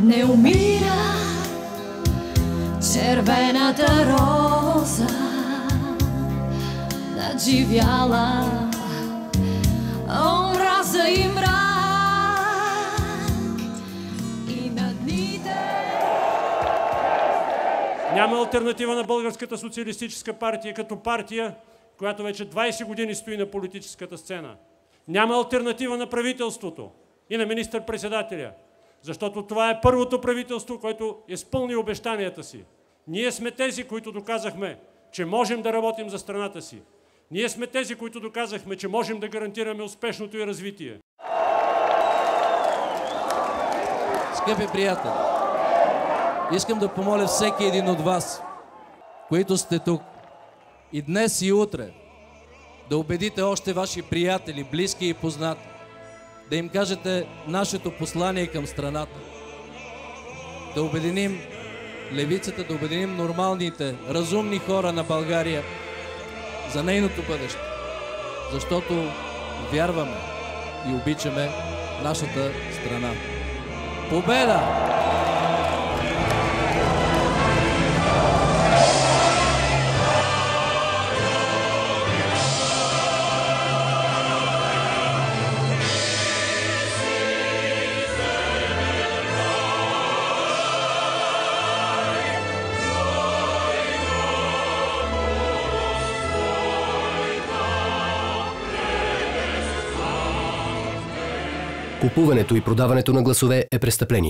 Не умира червената роза, надживяла омраза и мрак, и на дните. Няма алтернатива на Българската социалистическа партия като партия, която вече 20 години стои на политическата сцена. Няма алтернатива на правителството и на министър-председателя, защото това е първото правителство, което изпълни обещанията си. Ние сме тези, които доказахме, че можем да работим за страната си. Ние сме тези, които доказахме, че можем да гарантираме успешното й развитие. Скъпи приятели, искам да помоля всеки един от вас, които сте тук, и днес и утре, да убедите още ваши приятели, близки и познати, да им кажете нашето послание към страната. Да обединим левицата, да обединим нормалните, разумни хора на България за нейното бъдеще. Защото вярваме и обичаме нашата страна. Победа! Купуването и продаването на гласове е престъпление.